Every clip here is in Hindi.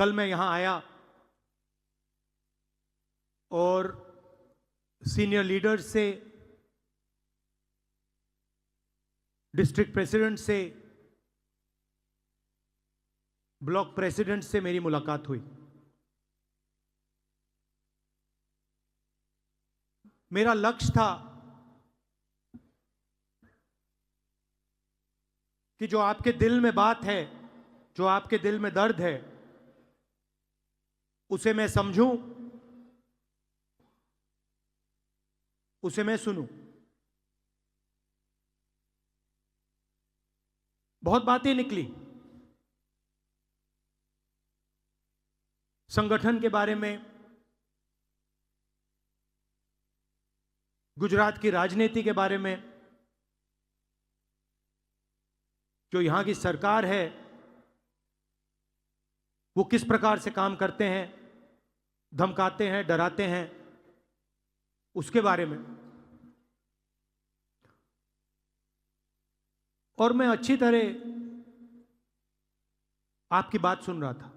कल मैं यहां आया और सीनियर लीडर्स से, डिस्ट्रिक्ट प्रेसिडेंट से, ब्लॉक प्रेसिडेंट से मेरी मुलाकात हुई। मेरा लक्ष्य था कि जो आपके दिल में बात है, जो आपके दिल में दर्द है, उसे मैं समझूं, उसे मैं सुनूं। बहुत बातें निकली संगठन के बारे में, गुजरात की राजनीति के बारे में, जो यहां की सरकार है वो किस प्रकार से काम करते हैं, धमकाते हैं, डराते हैं, उसके बारे में। और मैं अच्छी तरह आपकी बात सुन रहा था।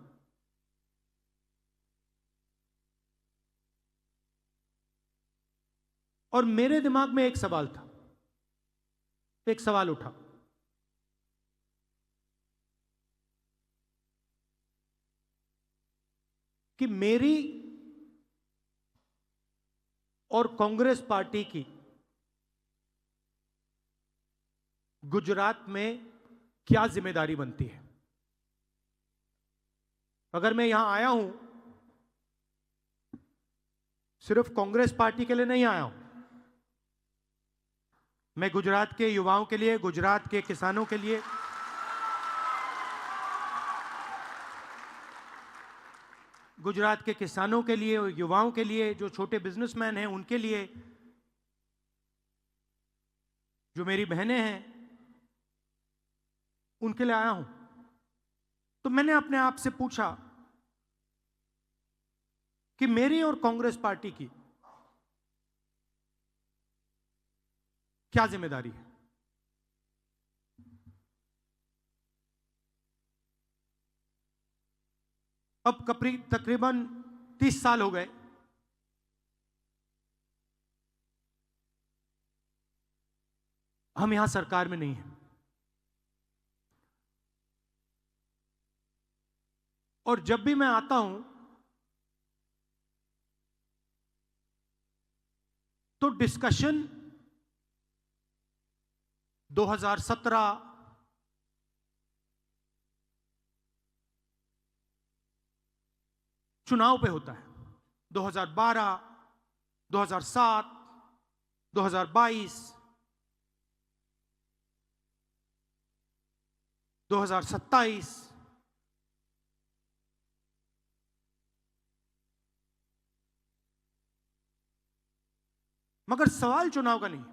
और मेरे दिमाग में एक सवाल था, एक सवाल उठा कि मेरी और कांग्रेस पार्टी की गुजरात में क्या जिम्मेदारी बनती है। अगर मैं यहां आया हूं, सिर्फ कांग्रेस पार्टी के लिए नहीं आया हूं, मैं गुजरात के युवाओं के लिए, गुजरात के किसानों के लिए, गुजरात के किसानों के लिए, युवाओं के लिए, जो छोटे बिजनेसमैन हैं उनके लिए, जो मेरी बहनें हैं उनके लिए आया हूं। तो मैंने अपने आप से पूछा कि मेरी और कांग्रेस पार्टी की क्या जिम्मेदारी है। अब तकरीबन 30 साल हो गए हम यहां सरकार में नहीं हैं, और जब भी मैं आता हूं तो डिस्कशन 2017 चुनाव पे होता है, 2012, 2007, 2022, 2027। मगर सवाल चुनाव का नहीं।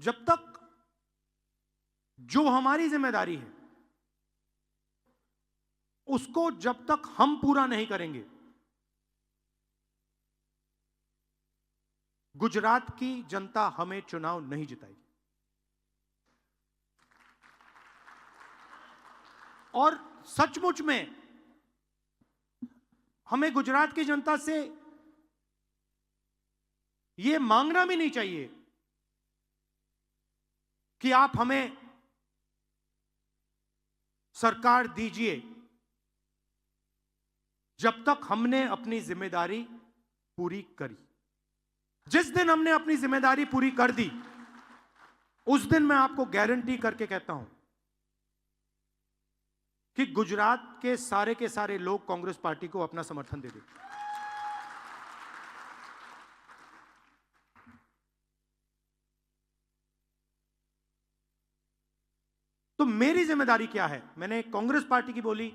जब तक जो हमारी जिम्मेदारी है उसको जब तक हम पूरा नहीं करेंगे, गुजरात की जनता हमें चुनाव नहीं जिताएगी। और सचमुच में हमें गुजरात की जनता से यह मांगना भी नहीं चाहिए कि आप हमें सरकार दीजिए, जब तक हमने अपनी जिम्मेदारी पूरी करी। जिस दिन हमने अपनी जिम्मेदारी पूरी कर दी, उस दिन मैं आपको गारंटी करके कहता हूं कि गुजरात के सारे लोग कांग्रेस पार्टी को अपना समर्थन दे देंगे। तो मेरी जिम्मेदारी क्या है? मैंने कांग्रेस पार्टी की बोली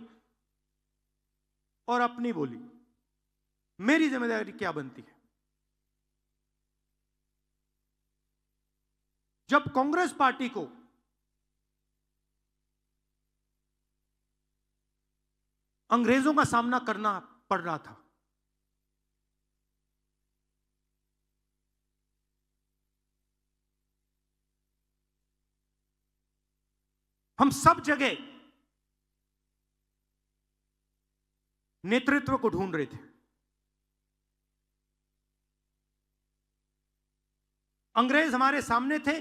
और अपनी बोली। मेरी जिम्मेदारी क्या बनती है? जब कांग्रेस पार्टी को अंग्रेजों का सामना करना पड़ रहा था, हम सब जगह नेतृत्व को ढूंढ रहे थे। अंग्रेज हमारे सामने थे,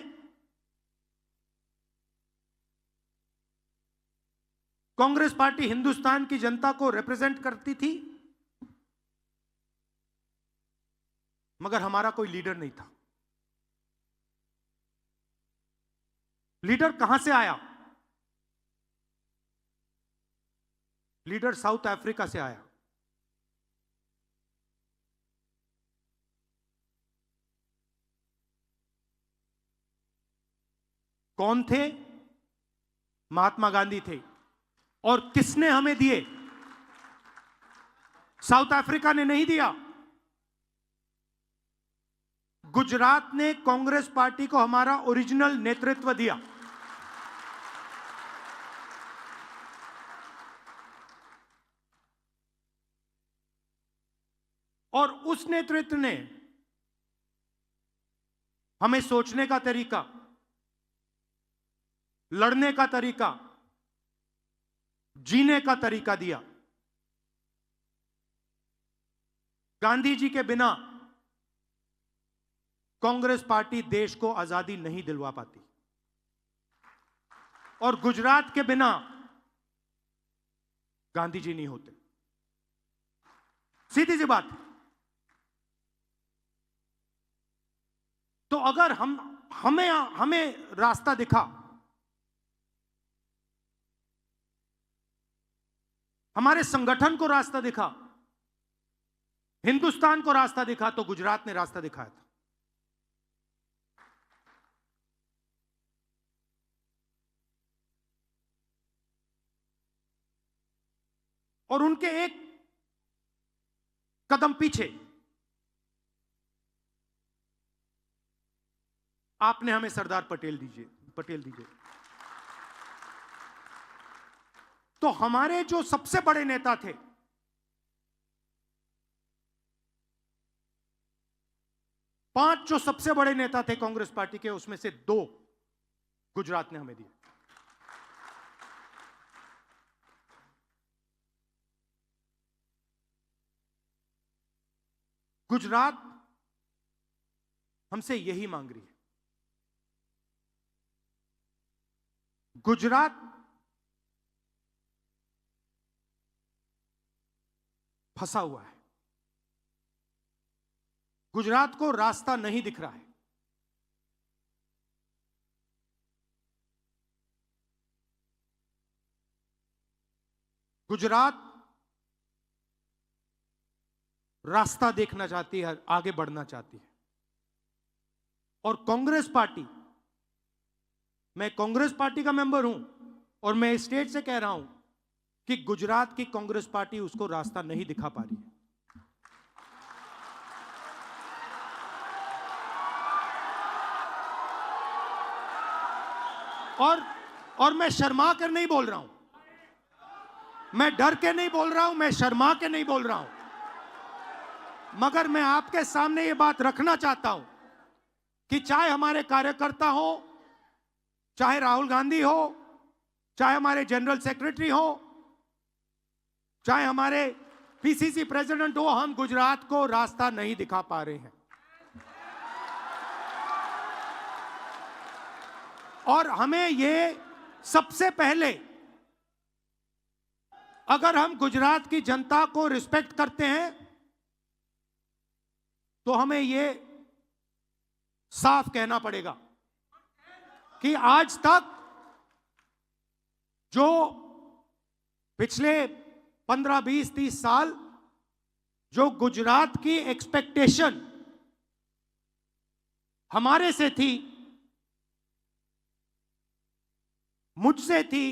कांग्रेस पार्टी हिंदुस्तान की जनता को रिप्रेजेंट करती थी, मगर हमारा कोई लीडर नहीं था। लीडर कहां से आया? लीडर साउथ अफ्रीका से आया। कौन थे? महात्मा गांधी थे। और किसने हमें दिए? साउथ अफ्रीका ने नहीं दिया। गुजरात ने कांग्रेस पार्टी को हमारा ओरिजिनल नेतृत्व दिया। और उस नेतृत्व ने हमें सोचने का तरीका, लड़ने का तरीका, जीने का तरीका दिया। गांधी जी के बिना कांग्रेस पार्टी देश को आजादी नहीं दिलवा पाती, और गुजरात के बिना गांधी जी नहीं होते। सीधी सी बात। तो अगर हमें रास्ता दिखा, हमारे संगठन को रास्ता दिखा, हिंदुस्तान को रास्ता दिखा, तो गुजरात ने रास्ता दिखाया था। और उनके एक कदम पीछे आपने हमें सरदार पटेल दीजिए। तो हमारे जो सबसे बड़े नेता थे, पांच जो सबसे बड़े नेता थे कांग्रेस पार्टी के, उसमें से दो गुजरात ने हमें दिए। गुजरात हमसे यही मांग रही है। गुजरात फंसा हुआ है। गुजरात को रास्ता नहीं दिख रहा है। गुजरात रास्ता देखना चाहती है, आगे बढ़ना चाहती है। और कांग्रेस पार्टी, मैं कांग्रेस पार्टी का मेंबर हूं और मैं स्टेट से कह रहा हूं कि गुजरात की कांग्रेस पार्टी उसको रास्ता नहीं दिखा पा रही है। और मैं शर्मा कर नहीं बोल रहा हूं, मैं डर के नहीं बोल रहा हूं, मैं शर्मा के नहीं बोल रहा हूं, मगर मैं आपके सामने ये बात रखना चाहता हूं कि चाहे हमारे कार्यकर्ता हो, चाहे राहुल गांधी हो, चाहे हमारे जनरल सेक्रेटरी हो, चाहे हमारे पीसीसी प्रेसिडेंट हो, हम गुजरात को रास्ता नहीं दिखा पा रहे हैं। और हमें ये सबसे पहले, अगर हम गुजरात की जनता को रिस्पेक्ट करते हैं, तो हमें ये साफ कहना पड़ेगा कि आज तक जो पिछले 15, 20, 30 साल जो गुजरात की एक्सपेक्टेशन हमारे से थी, मुझसे थी,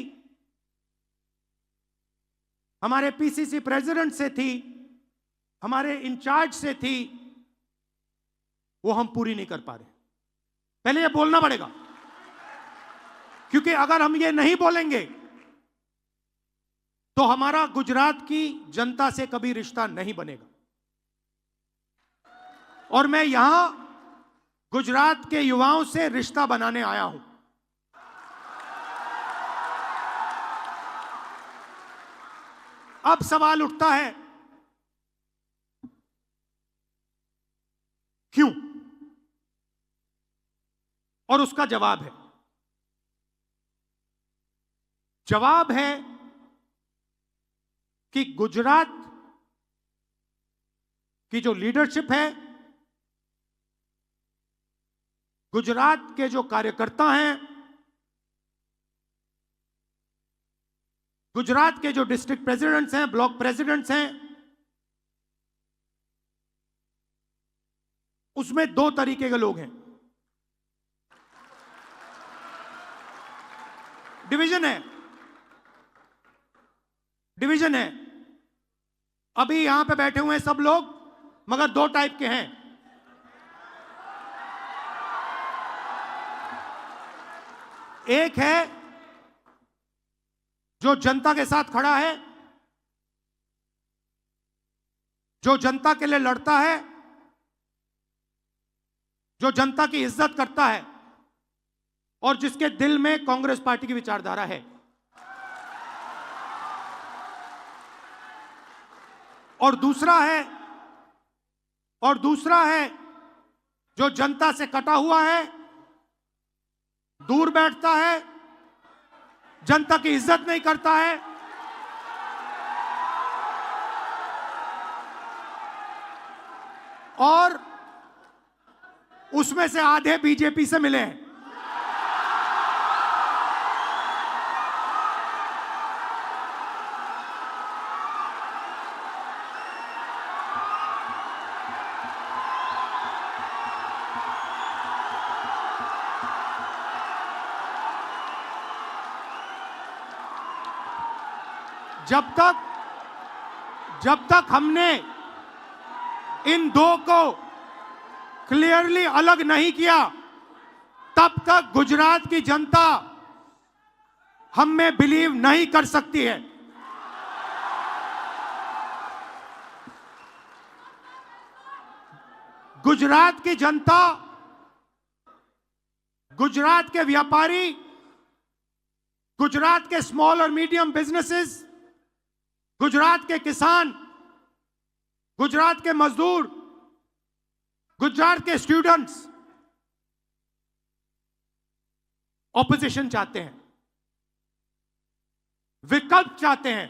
हमारे पीसीसी प्रेसिडेंट से थी, हमारे इंचार्ज से थी, वो हम पूरी नहीं कर पा रहे। पहले ये बोलना पड़ेगा, क्योंकि अगर हम ये नहीं बोलेंगे तो हमारा गुजरात की जनता से कभी रिश्ता नहीं बनेगा। और मैं यहां गुजरात के युवाओं से रिश्ता बनाने आया हूं। अब सवाल उठता है क्यों, और उसका जवाब है कि गुजरात की जो लीडरशिप है, गुजरात के जो कार्यकर्ता हैं, गुजरात के जो डिस्ट्रिक्ट प्रेसिडेंट्स हैं, ब्लॉक प्रेसिडेंट्स हैं, उसमें दो तरीके के लोग हैं। डिवीजन है। अभी यहां पे बैठे हुए हैं सब लोग, मगर दो टाइप के हैं। एक है जो जनता के साथ खड़ा है, जो जनता के लिए लड़ता है, जो जनता की इज्जत करता है और जिसके दिल में कांग्रेस पार्टी की विचारधारा है। और दूसरा है जो जनता से कटा हुआ है, दूर बैठता है, जनता की इज्जत नहीं करता है, और उसमें से आधे बीजेपी से मिले हैं। जब तक हमने इन दो को क्लियरली अलग नहीं किया, तब तक गुजरात की जनता हम में बिलीव नहीं कर सकती है। गुजरात की जनता, गुजरात के व्यापारी, गुजरात के स्मॉल और मीडियम बिजनेसेस, गुजरात के किसान, गुजरात के मजदूर, गुजरात के स्टूडेंट्स ऑपोजिशन चाहते हैं, विकल्प चाहते हैं,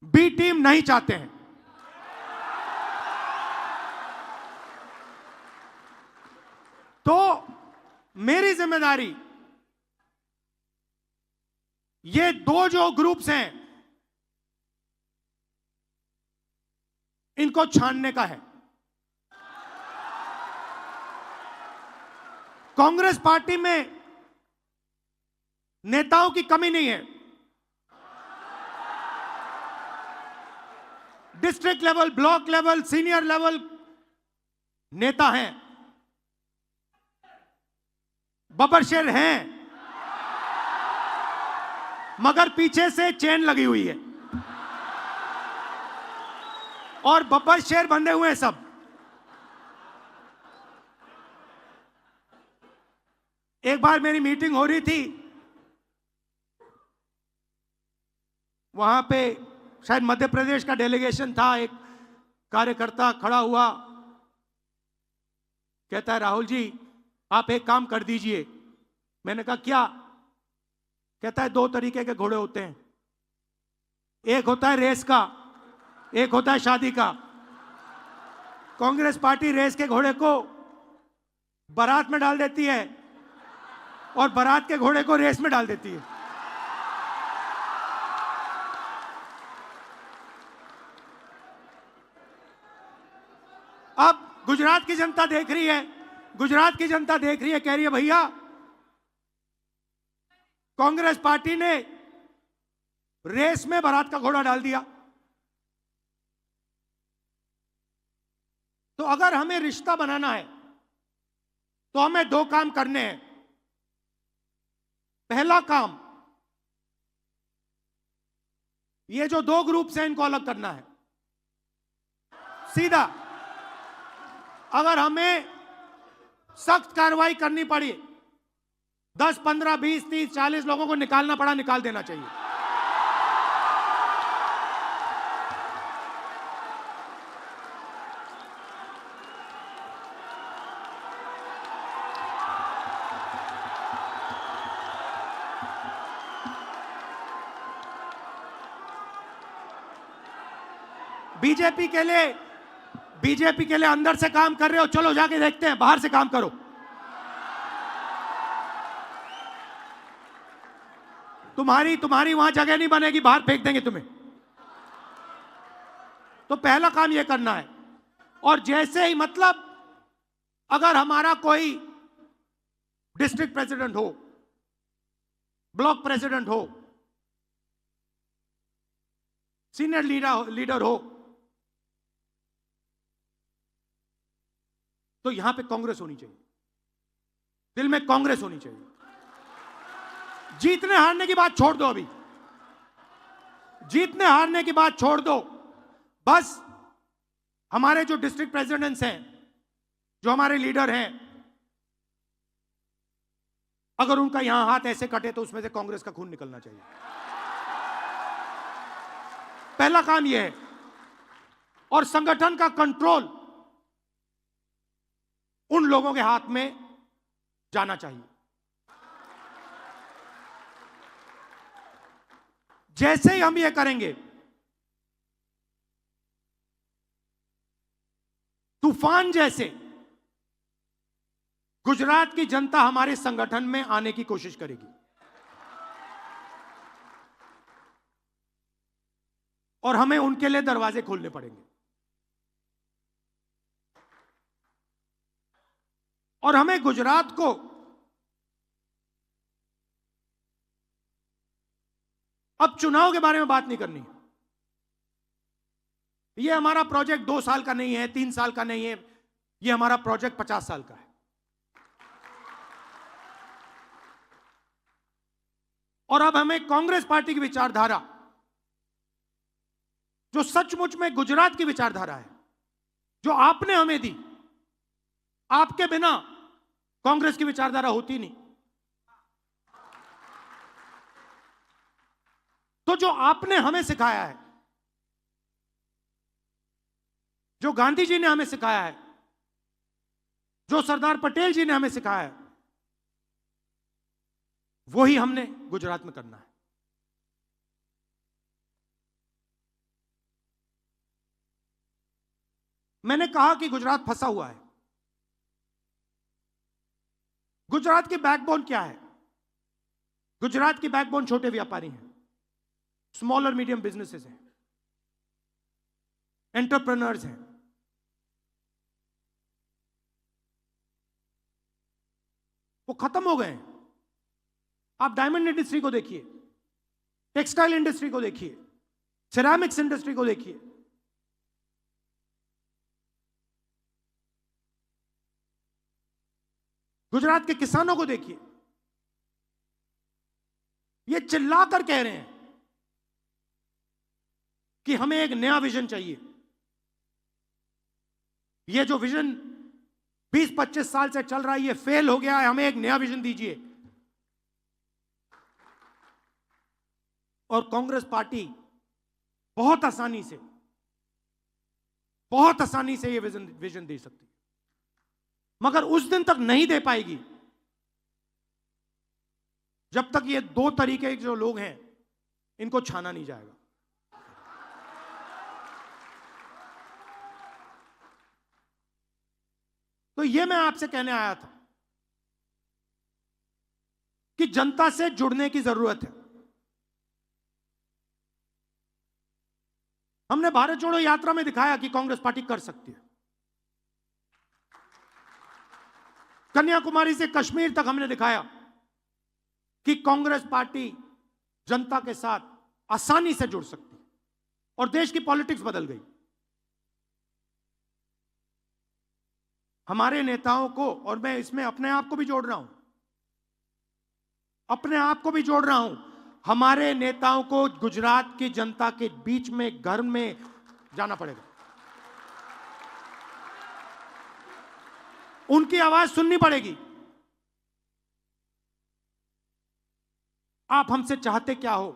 बी टीम नहीं चाहते हैं। तो मेरी जिम्मेदारी ये दो जो ग्रुप्स हैं इनको छानने का है। कांग्रेस पार्टी में नेताओं की कमी नहीं है। District level, block level, senior level नेता हैं, बब्बर हैं, मगर पीछे से चेन लगी हुई है और बब्बर शेर बंधे हुए हैं सब। एक बार मेरी मीटिंग हो रही थी, वहां पे शायद मध्य प्रदेश का डेलीगेशन था। एक कार्यकर्ता खड़ा हुआ, कहता है राहुल जी आप एक काम कर दीजिए। मैंने कहा क्या? कहता है दो तरीके के घोड़े होते हैं, एक होता है रेस का, एक होता है शादी का। कांग्रेस पार्टी रेस के घोड़े को बारात में डाल देती है और बारात के घोड़े को रेस में डाल देती है। अब गुजरात की जनता देख रही है, गुजरात की जनता देख रही है, कह रही है भैया कांग्रेस पार्टी ने रेस में बारात का घोड़ा डाल दिया। तो अगर हमें रिश्ता बनाना है तो हमें दो काम करने हैं। पहला काम, ये जो दो ग्रुप्स हैं इनको अलग करना है सीधा। अगर हमें सख्त कार्रवाई करनी पड़ी, 10, 15, 20, 30, 40 लोगों को निकालना पड़ा, निकाल देना चाहिए। बीजेपी के लिए अंदर से काम कर रहे हो, चलो जाके देखते हैं, बाहर से काम करो। तुम्हारी वहां जगह नहीं बनेगी, बाहर फेंक देंगे तुम्हें। तो पहला काम यह करना है। और जैसे ही, मतलब अगर हमारा कोई डिस्ट्रिक्ट प्रेसिडेंट हो, ब्लॉक प्रेसिडेंट हो, सीनियर लीडर हो, तो यहां पे कांग्रेस होनी चाहिए, दिल में कांग्रेस होनी चाहिए। जीतने हारने की बात छोड़ दो, अभी जीतने हारने की बात छोड़ दो। बस हमारे जो डिस्ट्रिक्ट प्रेसिडेंट्स हैं, जो हमारे लीडर हैं, अगर उनका यहां हाथ ऐसे कटे तो उसमें से कांग्रेस का खून निकलना चाहिए। पहला काम यह है। और संगठन का कंट्रोल उन लोगों के हाथ में जाना चाहिए। जैसे ही हम ये करेंगे, तूफान जैसे गुजरात की जनता हमारे संगठन में आने की कोशिश करेगी। और हमें उनके लिए दरवाजे खोलने पड़ेंगे। और हमें गुजरात को अब चुनाव के बारे में बात नहीं करनी। यह हमारा प्रोजेक्ट 2 साल का नहीं है, 3 साल का नहीं है, यह हमारा प्रोजेक्ट 50 साल का है। और अब हमें कांग्रेस पार्टी की विचारधारा, जो सचमुच में गुजरात की विचारधारा है, जो आपने हमें दी, आपके बिना कांग्रेस की विचारधारा होती नहीं। तो जो आपने हमें सिखाया है, जो गांधी जी ने हमें सिखाया है, जो सरदार पटेल जी ने हमें सिखाया है, वही हमने गुजरात में करना है। मैंने कहा कि गुजरात फंसा हुआ है। गुजरात की बैकबोन क्या है? गुजरात की बैकबोन छोटे व्यापारी हैं, स्मॉल और मीडियम बिजनेसेस हैं, एंटरप्रेन्योर्स हैं। वो खत्म हो गए हैं। आप डायमंड इंडस्ट्री को देखिए, टेक्सटाइल इंडस्ट्री को देखिए, सिरेमिक्स इंडस्ट्री को देखिए। गुजरात के किसानों को देखिए, ये चिल्लाकर कह रहे हैं कि हमें एक नया विजन चाहिए। ये जो विजन 20-25 साल से चल रहा है, ये फेल हो गया है, हमें एक नया विजन दीजिए। और कांग्रेस पार्टी बहुत आसानी से ये विजन दे सकती है, मगर उस दिन तक नहीं दे पाएगी जब तक ये 2 तरीके के जो लोग हैं, इनको छाना नहीं जाएगा। तो ये मैं आपसे कहने आया था कि जनता से जुड़ने की जरूरत है। हमने भारत जोड़ो यात्रा में दिखाया कि कांग्रेस पार्टी कर सकती है। कन्याकुमारी से कश्मीर तक हमने दिखाया कि कांग्रेस पार्टी जनता के साथ आसानी से जुड़ सकती है। और देश की पॉलिटिक्स बदल गई। हमारे नेताओं को, और मैं इसमें अपने आप को भी जोड़ रहा हूं, हमारे नेताओं को गुजरात की जनता के बीच में, घर में जाना पड़ेगा। उनकी आवाज सुननी पड़ेगी। आप हमसे चाहते क्या हो,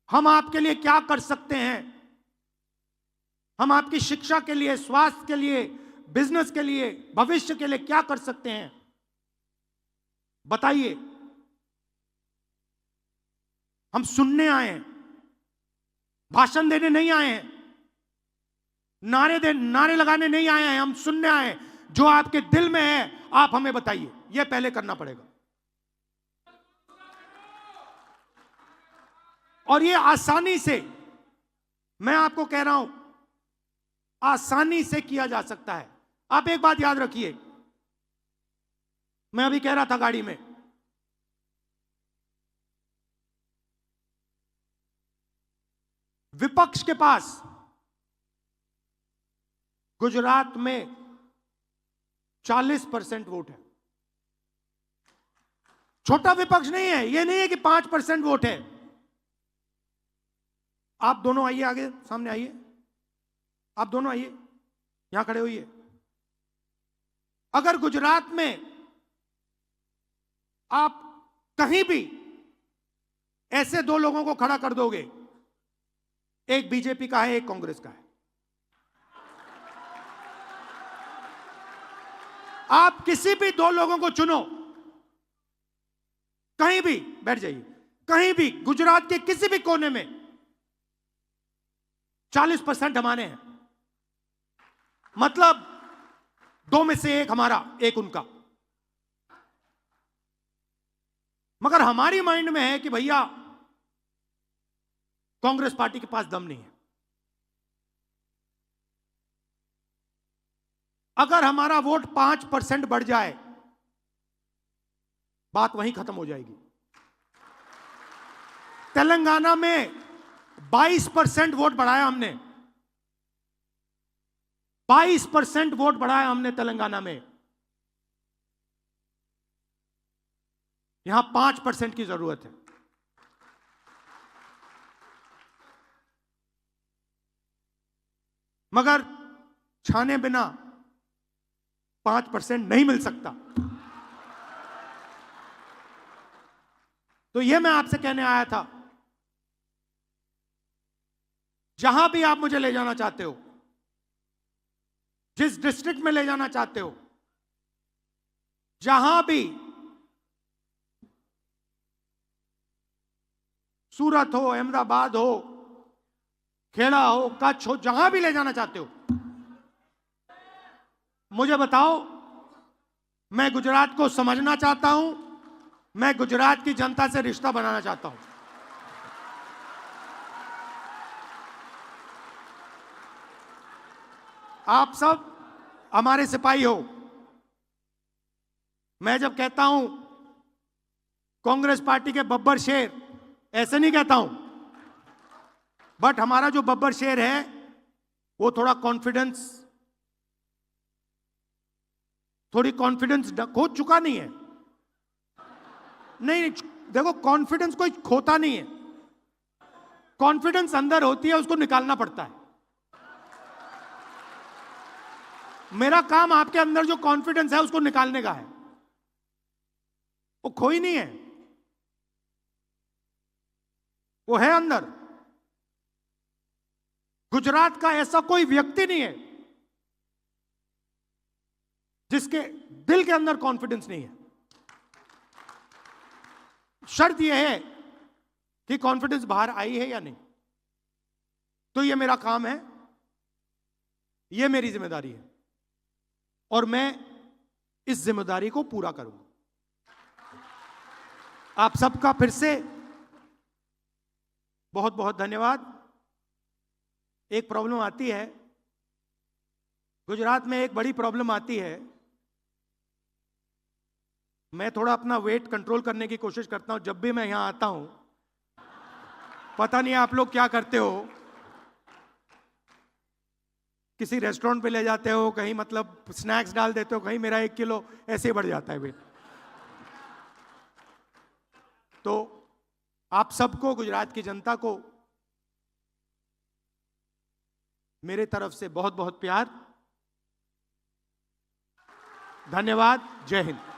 हम आपके लिए क्या कर सकते हैं, हम आपकी शिक्षा के लिए, स्वास्थ्य के लिए, बिजनेस के लिए, भविष्य के लिए क्या कर सकते हैं, बताइए। हम सुनने आए हैं, भाषण देने नहीं आए हैं, नारे लगाने नहीं आए हैं, हम सुनने आए हैं। जो आपके दिल में है आप हमें बताइए, यह पहले करना पड़ेगा। और यह आसानी से, मैं आपको कह रहा हूं, आसानी से किया जा सकता है। आप एक बात याद रखिए, मैं अभी कह रहा था गाड़ी में, विपक्ष के पास गुजरात में 40% वोट है। छोटा विपक्ष नहीं है, यह नहीं है कि 5% वोट है। आप दोनों आइए, आगे सामने आइए, आप दोनों आइए, यहां खड़े होइए। अगर गुजरात में आप कहीं भी ऐसे दो लोगों को खड़ा कर दोगे, एक बीजेपी का है, एक कांग्रेस का है, आप किसी भी दो लोगों को चुनो, कहीं भी बैठ जाइए, कहीं भी गुजरात के किसी भी कोने में 40% हमारे हैं। मतलब दो में से एक हमारा, एक उनका। मगर हमारी माइंड में है कि भैया कांग्रेस पार्टी के पास दम नहीं है। अगर हमारा वोट 5% बढ़ जाए, बात वहीं खत्म हो जाएगी। तेलंगाना में 22% वोट बढ़ाया हमने, 22% वोट बढ़ाया हमने तेलंगाना में। यहां 5% की जरूरत है। मगर छाने बिना 5% नहीं मिल सकता। तो यह मैं आपसे कहने आया था, जहां भी आप मुझे ले जाना चाहते हो, जिस डिस्ट्रिक्ट में ले जाना चाहते हो, जहां भी, सूरत हो, अहमदाबाद हो, खेड़ा हो, कच्छ हो, जहां भी ले जाना चाहते हो, मुझे बताओ। मैं गुजरात को समझना चाहता हूं, मैं गुजरात की जनता से रिश्ता बनाना चाहता हूं। आप सब हमारे सिपाही हो। मैं जब कहता हूं कांग्रेस पार्टी के बब्बर शेर, ऐसे नहीं कहता हूं, बट हमारा जो बब्बर शेर है वो थोड़ा कॉन्फिडेंस, थोड़ी कॉन्फिडेंस खो चुका नहीं है। नहीं, देखो, कॉन्फिडेंस कोई खोता नहीं है। कॉन्फिडेंस अंदर होती है, उसको निकालना पड़ता है। मेरा काम आपके अंदर जो कॉन्फिडेंस है उसको निकालने का है, वो खोई नहीं है, वो है अंदर। गुजरात का ऐसा कोई व्यक्ति नहीं है जिसके दिल के अंदर कॉन्फिडेंस नहीं है। शर्त यह है कि कॉन्फिडेंस बाहर आई है या नहीं। तो यह मेरा काम है, यह मेरी जिम्मेदारी है, और मैं इस जिम्मेदारी को पूरा करूंगा। आप सबका फिर से बहुत बहुत धन्यवाद। एक प्रॉब्लम आती है गुजरात में, एक बड़ी प्रॉब्लम आती है। मैं थोड़ा अपना वेट कंट्रोल करने की कोशिश करता हूं जब भी मैं यहां आता हूं। पता नहीं आप लोग क्या करते हो, किसी रेस्टोरेंट पे ले जाते हो, कहीं मतलब स्नैक्स डाल देते हो, कहीं मेरा 1 किलो ऐसे ही बढ़ जाता है वेट। तो आप सबको, गुजरात की जनता को मेरे तरफ से बहुत बहुत प्यार, धन्यवाद। जय हिंद।